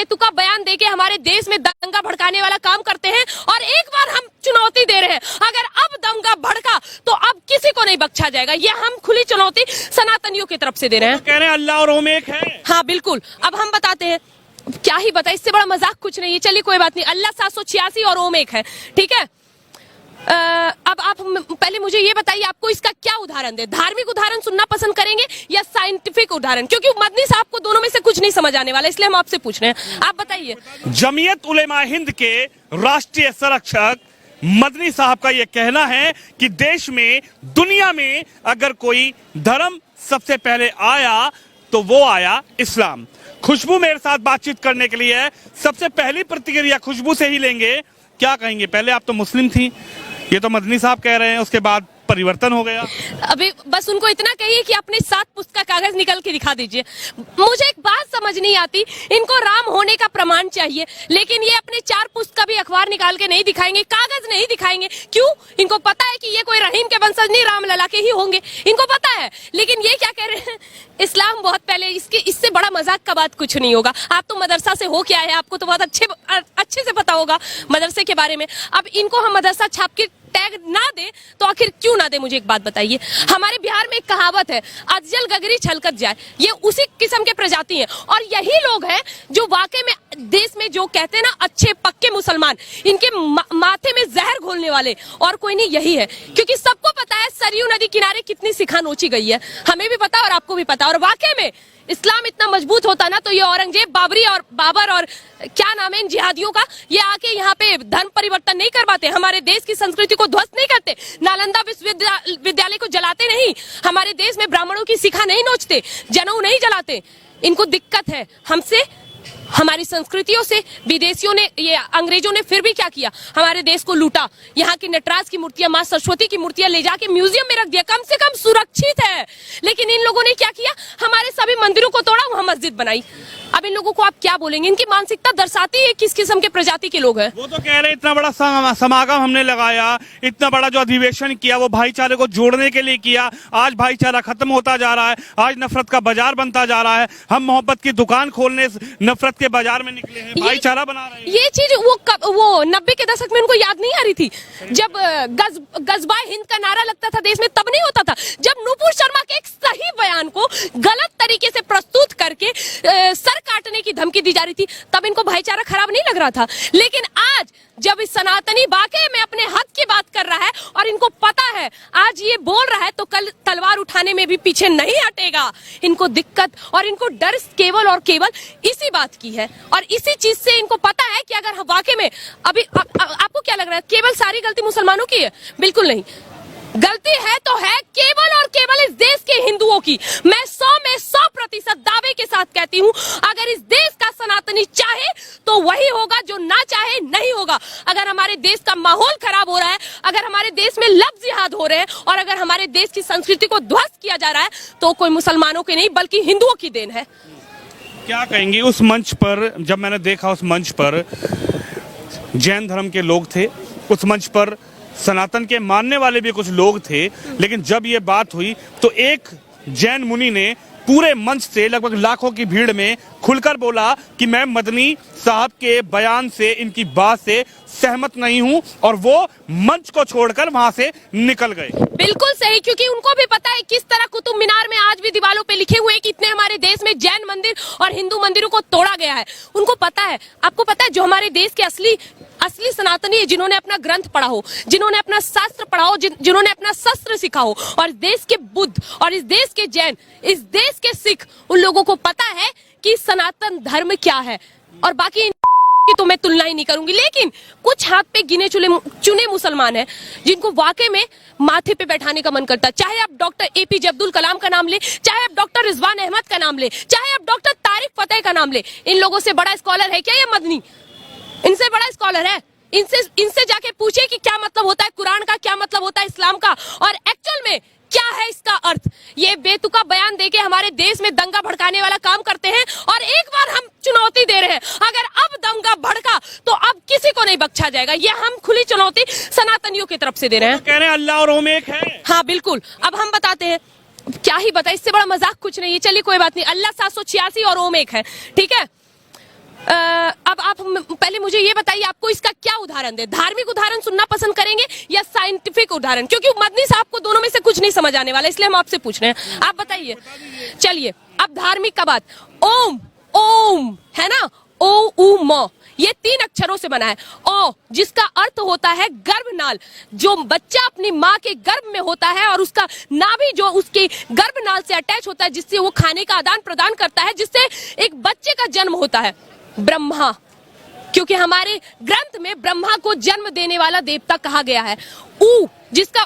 बेतुका बयान देके हमारे देश में दंगा भड़काने वाला काम करते हैं और एक बार हम चुनौती दे रहे हैं, अगर अब दंगा भड़का तो अब किसी को नहीं बख्शा जाएगा। ये हम खुली चुनौती सनातनियों की तरफ से दे रहे हैं। तो कह रहे हैं अल्लाह और ओम एक है। हाँ बिल्कुल, अब हम बताते हैं, क्या ही बताए, इससे बड़ा मजाक कुछ नहीं है। चलिए कोई बात नहीं, अल्लाह 786 और ओम एक है, ठीक है। अब आप पहले मुझे ये बताइए, आपको इसका क्या उदाहरण दे? धार्मिक उदाहरण सुनना पसंद करेंगे या साइंटिफिक उदाहरण? क्योंकि मदनी साहब को दोनों में से कुछ नहीं समझ आने वाला, इसलिए हम आपसे पूछ रहे हैं, आप बताइए। जमीयत उलेमा हिंद के राष्ट्रीय संरक्षक मदनी साहब का यह कहना है कि देश में, दुनिया में अगर कोई धर्म सबसे पहले आया तो वो आया इस्लाम। खुशबू मेरे साथ बातचीत करने के लिए है। सबसे पहली प्रतिक्रिया खुशबू से ही लेंगे। क्या कहेंगे? पहले आप तो मुस्लिम थी, ये तो मदनी साहब कह रहे हैं, उसके बाद परिवर्तन हो गया। अभी बस उनको इतना कहिए कि अपने 7 पुस्तक का कागज निकल के दिखा दीजिए। मुझे एक बात समझ नहीं आती, इनको राम होने का प्रमाण चाहिए, लेकिन ये अपने 4 पुस्तक का भी अखबार निकाल के नहीं दिखाएंगे, कागज नहीं दिखाएंगे। क्यों? इनको पता है कि ये कोई रहीम के वंशज नहीं, राम लला के ही होंगे, इनको पता है। लेकिन ये क्या कह रहे हैं, इस्लाम बहुत पहले, इससे बड़ा मजाक का बात कुछ नहीं होगा। आप तो मदरसा से हो के आए हैं, आपको तो बहुत अच्छे से पता होगा मदरसे के बारे में। अब इनको हम मदरसा छाप के टैग ना दे तो आखिर क्यों ना दे? मुझे एक बात बताइए। हमारे बिहार में एक कहावत है, अजल गगरी छलकत जाए, ये उसी किस्म के प्रजाति हैं और यही लोग हैं जो वाकई में देश में जो कहते हैं ना अच्छे पक्के मुसलमान, इनके माथे में जहर घोलने वाले और कोई नहीं, यही है। क्योंकि सबको पता है सरयू नदी किनारे कितनी सिखा नोची गई है, हमें भी पता और आपको भी पता। और वाकई में इस्लाम इतना मजबूत होता ना तो ये औरंगजेब, बाबरी और बाबर और क्या नाम है इन जिहादियों का, ये आके यहाँ पे धर्म परिवर्तन नहीं करवाते, हमारे देश की संस्कृति को ध्वस्त नहीं करते, नालंदा विश्वविद्यालय को जलाते नहीं, हमारे देश में ब्राह्मणों की शिखा नहीं नोचते, जनेऊ नहीं जलाते। इनको दिक्कत है हमसे, हमारी संस्कृतियों से। विदेशियों ने, ये अंग्रेजों ने फिर भी क्या किया, हमारे देश को लूटा। यहाँ की नटराज की मूर्तियां, माँ सरस्वती की मूर्तियां ले जाके म्यूजियम में रख दिया, कम से कम सुरक्षित है। लेकिन इन लोगों ने क्या किया, हमारे सभी मंदिरों को तोड़ा, वहां मस्जिद बनाई। अब इन लोगों को आप क्या बोलेंगे? इनकी मानसिकता दर्शाती है किस किस्म के प्रजाति के लोग हैं। वो तो कह रहे इतना बड़ा समागम हमने लगाया, इतना बड़ा जो अधिवेशन किया वो भाईचारे को जोड़ने के लिए किया। आज भाईचारा खत्म होता जा रहा है, आज नफरत का बाजार बनता जा रहा है। हम मोहब्बत की दुकान खोलने नफरत के बाजार में निकले हैं, भाईचारा बना रहे हैं। ये चीज वो 90 के दशक में उनको याद नहीं आ रही थी, जब गजबा हिंद का नारा लगता था देश में, तब नहीं होता था। जब नुपुर शर्मा के एक सही बयान को गलत तरीके से प्रस्तुत करके सर काटने की धमकी दी जा रही थी, तब इनको भाईचारा खराब नहीं लग रहा था। लेकिन आज जब इस सनातनी वाकई में अपने हद की बात कर रहा है और इनको पता है आज ये बोल रहा है तो कल तलवार उठाने में भी पीछे नहीं हटेगा। इनको दिक्कत और इनको डर केवल और केवल इसी बात की है और इसी चीज से इनको पता है कि अगर वाकई में अभी आपको क्या लग रहा है केवल सारी गलती मुसलमानों की है? बिल्कुल नहीं, गलती है तो है केवल और केवल इस देश के हिंदुओं की। मैं 100% दावे के साथ कहती हूँ, अगर इस देश का सनातनी चाहे तो वही होगा, जो ना चाहे नहीं होगा। अगर हमारे देश का माहौल खराब हो रहा है, अगर हमारे देश में लफ्ज़ जिहाद हो रहे हैं और अगर हमारे देश की संस्कृति को ध्वस्त किया जा रहा है तो कोई मुसलमानों की नहीं बल्कि हिंदुओं की देन है। क्या कहेंगी? उस मंच पर जब मैंने देखा, उस मंच पर जैन धर्म के लोग थे, उस मंच पर सनातन के मानने वाले भी कुछ लोग थे, लेकिन जब ये बात हुई तो एक जैन मुनि ने पूरे मंच से लगभग लाखों की भीड़ में खुलकर बोला कि मैं मदनी साहब के बयान से, इनकी बात से सहमत नहीं हूं, और वो मंच को छोड़कर वहां से निकल गए। बिल्कुल सही, क्योंकि उनको भी पता है किस तरह कुतुब मीनार में आज भी दीवारों पे लिखे हुए कि इतने हमारे देश में जैन मंदिर और हिंदू मंदिरों को तोड़ा गया है। उनको पता है, आपको पता है, जो हमारे देश के असली सनातनी है, जिन्होंने अपना ग्रंथ पढ़ा हो, जिन्होंने अपना शास्त्र पढ़ा हो, जिन्होंने अपना शस्त्र सीखा हो, और इस देश के बुद्ध और इस देश के जैन, इस देश के सिख, उन लोगों को पता है कि सनातन धर्म क्या है। और बाकी की तो मैं तुलना ही नहीं करूंगी, लेकिन कुछ हाथ पे गिने चुने मुसलमान हैं जिनको वाकई में माथे पे बैठाने का मन करता है। चाहे आप डॉक्टर एपीजे अब्दुल कलाम का नाम ले, चाहे आप डॉक्टर रिजवान अहमद का नाम ले, चाहे आप डॉक्टर तारिक फतेह का नाम ले, इन लोगों से बड़ा स्कॉलर है क्या ये मदनी? इनसे बड़ा स्कॉलर है? इनसे जाके पूछे कि क्या मतलब होता है कुरान का, क्या मतलब होता है इस्लाम का, और एक्चुअल में क्या है इसका अर्थ। ये बेतुका बयान देके हमारे देश में दंगा भड़काने वाला काम करते हैं और एक बार हम चुनौती दे रहे हैं, अगर अब दंगा भड़का तो अब किसी को नहीं बख्शा जाएगा। ये हम खुली चुनौती सनातनियों की तरफ से दे रहे हैं। कह रहे हैं अल्लाह और ओम एक है। हाँ बिल्कुल, अब हम बताते हैं, क्या ही बताए, इससे बड़ा मजाक कुछ नहीं है। चलिए कोई बात नहीं, अल्लाह 786 और ओम एक है, ठीक है। मुझे ये बताइए, आपको इसका क्या उदाहरण दे? धार्मिक उदाहरण सुनना पसंद करेंगे या साइंटिफिक उदाहरण? क्योंकि मदनी साहब को दोनों में से कुछ नहीं समझ आने वाला, इसलिए हम आपसे पूछ रहे हैं, आप बताइए। चलिए, अब धार्मिक का बात, ओम, ओम है ना, ओ उ म, ये 3 अक्षरों से बना है। ओ जिसका अर्थ होता है गर्भनाल, जो बच्चा अपनी माँ के गर्भ में होता है और उसका नाभि जो उसके गर्भनाल से अटैच होता है, जिससे वो खाने का आदान प्रदान करता है, जिससे एक बच्चे का जन्म होता है। ब्रह्मा, क्योंकि हमारे ग्रंथ में ब्रह्मा को जन्म देने वाला देवता कहा गया है। ऊ जिसका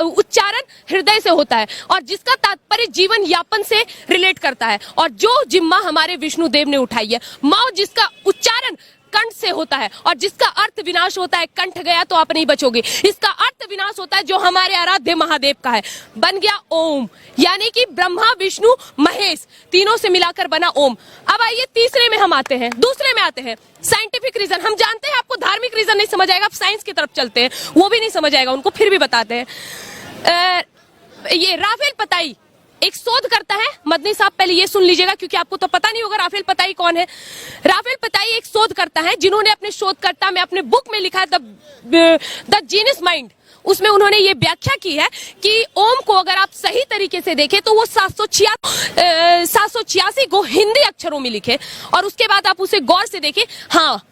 उच्चारण हृदय से होता है और जिसका तात्पर्य जीवन यापन से रिलेट करता है, और जो जिम्मा हमारे विष्णु देव ने उठाई है। माँ जिसका उच्चारण कंठ से होता है और जिसका अर्थ विनाश होता है, कंठ गया तो आप नहीं बचोगे, इसका अर्थ विनाश होता है, जो हमारे आराध्य महादेव का है। बन गया ओम, यानी कि ब्रह्मा विष्णु महेश तीनों से मिलाकर बना ओम। अब आइए तीसरे में हम आते हैं, दूसरे में आते हैं, साइंटिफिक रीजन। हम जानते हैं आपको धार्मिक रीजन नहीं समझ आएगा, आप साइंस की तरफ चलते हैं, वो भी नहीं समझ आएगा उनको, फिर भी बताते हैं। ये राफेल पताई एक शोध करता है, मदनी साहब पहले ये सुन लीजिएगा क्योंकि आपको तो पता नहीं होगा राफेल पताई कौन है। राफेल पताई एक शोध करता है, जिन्होंने अपने शोधकर्ता में अपने बुक में लिखा है द जीनियस माइंड, उसमें उन्होंने ये व्याख्या की है कि ओम को अगर आप सही तरीके से देखें तो वो 786 को हिंदी अक्षरों में लिखे, और उसके बाद आप उसे गौर से देखें, हाँ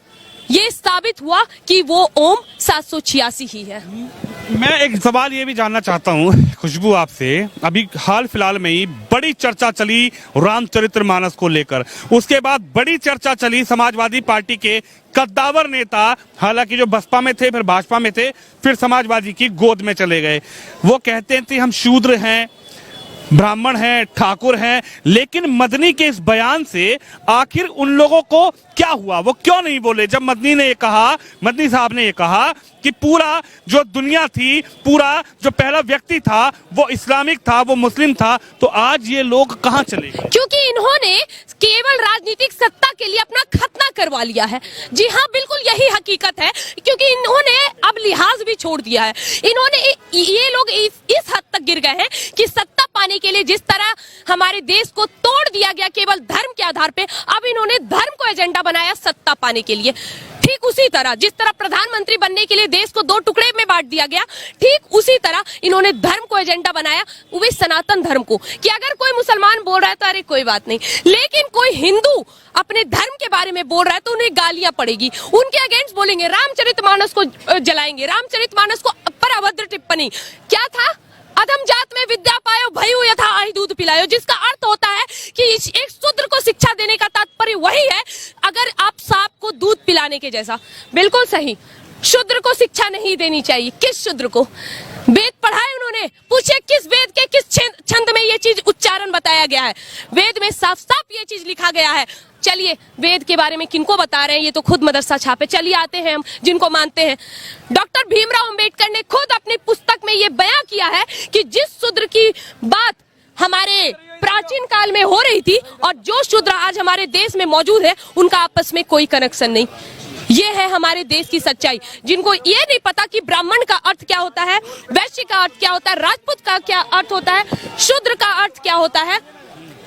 ये साबित हुआ कि वो ओम 786 ही है। मैं एक सवाल ये भी जानना चाहता हूँ खुशबू आपसे, अभी हाल फिलहाल में ही बड़ी चर्चा चली रामचरितमानस को लेकर, उसके बाद बड़ी चर्चा चली समाजवादी पार्टी के कद्दावर नेता, हालांकि जो बसपा में थे फिर भाजपा में थे फिर समाजवादी की गोद में चले गए, वो कहते थे हम शूद्र हैं, ब्राह्मण हैं, ठाकुर हैं, लेकिन मदनी के इस बयान से आखिर उन लोगों को क्या हुआ? वो क्यों नहीं बोले जब मदनी साहब ने ये कहा कि पूरा जो दुनिया थी, पूरा जो पहला व्यक्ति था वो इस्लामिक था, वो मुस्लिम था, तो आज ये लोग कहां चले गए? क्योंकि इन्होंने केवल राजनीतिक सत्ता के लिए अपना खतना करवा लिया है। जी हाँ, बिल्कुल यही हकीकत है, क्योंकि इन्होंने अब लिहाज भी छोड़ दिया है। ये लोग इस हद तक गिर गए हैं कि सत्ता पाने के लिए जिस तरह हमारे देश को तोड़ दिया गया केवल धर्म के आधार पे, अब इन्होंने धर्म को एजेंडा बनाया सत्ता पाने के लिए। ठीक उसी तरह जिस तरह प्रधानमंत्री बनने के लिए देश को 2 टुकड़े में बांट दिया गया, ठीक उसी तरह इन्होंने धर्म को एजेंडा बनाया, वो भी सनातन धर्म को, कि अगर कोई मुसलमान बोल रहा है तो अरे कोई बात नहीं, लेकिन कोई हिंदू अपने धर्म के बारे में बोल रहा है तो उन्हें गालियां पड़ेगी, उनके अगेंस्ट बोलेंगे, रामचरितमानस को जलाएंगे, रामचरितमानस को पर अभद्र टिप्पणी। क्या था? अधम जात में विद्या पायो, भयु यथा आहि दूध पिलायो, जिसका अर्थ होता है कि एक शूद्र को शिक्षा देने का तात्पर्य वही है अगर आप सांप को दूध पिलाने के जैसा। बिल्कुल सही, शूद्र को शिक्षा नहीं देनी चाहिए। किस शूद्र को? वेद पढ़ाए उन्होंने, पूछे किस वेद के किस छंद में ये चीज उच्चारण बताया गया है? वेद में साफ साफ ये चीज लिखा गया है। चलिए, वेद के बारे में किनको बता रहे हैं, ये तो खुद मदरसा छापे। चलिए आते हैं हम जिनको मानते हैं। डॉक्टर भीमराव अंबेडकर ने खुद अपनी पुस्तक में ये बयां किया है कि जिस शूद्र की बात हमारे प्राचीन काल में हो रही थी और जो शूद्र आज हमारे देश में मौजूद है, उनका आपस में कोई कनेक्शन नहीं। ये है हमारे देश की सच्चाई। जिनको ये नहीं पता कि ब्राह्मण का अर्थ क्या होता है, वैश्य का अर्थ क्या होता है, राजपूत का क्या अर्थ होता है, शूद्र का अर्थ क्या होता है,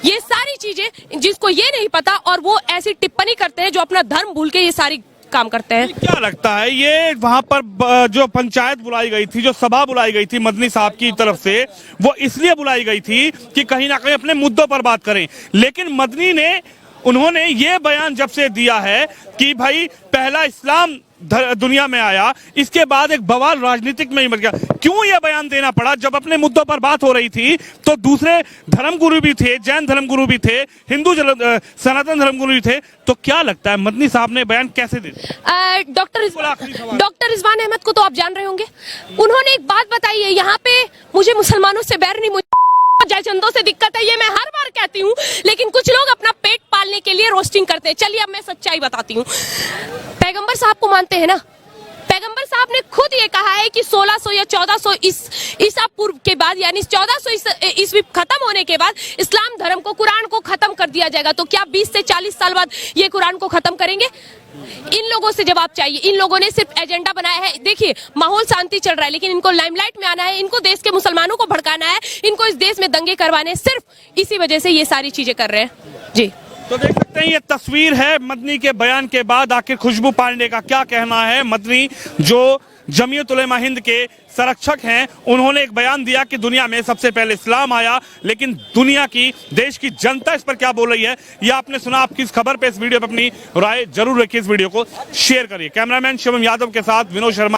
ये सारी चीजें जिसको ये नहीं पता, और वो ऐसी टिप्पणी करते हैं जो अपना धर्म भूल के ये सारी काम करते हैं। क्या लगता है ये वहां पर जो पंचायत बुलाई गई थी, जो सभा बुलाई गई थी मदनी साहब की तरफ से, वो इसलिए बुलाई गई थी कि कहीं ना कहीं अपने मुद्दों पर बात करें, लेकिन मदनी ने उन्होंने ये बयान जब से दिया है कि भाई पहला इस्लाम दुनिया में आया, इसके बाद एक बवाल राजनीतिक में ही मच गया। क्यों ये बयान देना पड़ा? जब अपने मुद्दों पर बात हो रही थी तो दूसरे धर्मगुरु भी थे, जैन धर्मगुरु भी थे, हिंदू सनातन धर्मगुरु भी थे, तो क्या लगता है मदनी साहब ने बयान कैसे दे दिया? डॉक्टर रिजवान अहमद को तो आप जान रहे होंगे, उन्होंने एक बात बताई है, यहाँ पे मुझे मुसलमानों से बैर नहीं, मुझे जयचंदों से दिक्कत है, ये मैं हर बार कहती हूँ, लेकिन कुछ लोग अपना पेट पालने के लिए रोस्टिंग करते हैं। चलिए अब मैं सच्चाई बताती हूँ। पैगंबर साहब को मानते हैं ना? पैगंबर साहब ने खुद ये कहा है कि 1600 या 1400 ईसा पूर्व के बाद, यानी 1400 ईस्वी खत्म होने के बाद इस्लाम धर्म को, कुरान को खत्म कर दिया जाएगा। तो क्या 20 से 40 साल बाद ये कुरान को खत्म करेंगे? इन लोगों से जवाब चाहिए। इन लोगों ने सिर्फ एजेंडा बनाया है। देखिए, माहौल शांति चल रहा है, लेकिन इनको लाइमलाइट में आना है, इनको देश के मुसलमानों को भड़काना है, इनको इस देश में दंगे करवाने हैं। सिर्फ इसी वजह से ये सारी चीजें कर रहे हैं। जी तो देख सकते हैं ये तस्वीर है मदनी के बयान के बाद। आखिर खुशबू पांडे का क्या कहना है? मदनी जो जमीयत उलेमा हिंद के संरक्षक हैं, उन्होंने एक बयान दिया कि दुनिया में सबसे पहले इस्लाम आया, लेकिन दुनिया की, देश की जनता इस पर क्या बोल रही है ये आपने सुना। आपकी इस खबर पे, इस वीडियो पे अपनी राय जरूर रखिए, इस वीडियो को शेयर करिए। कैमरामैन शिवम यादव के साथ विनोद शर्मा।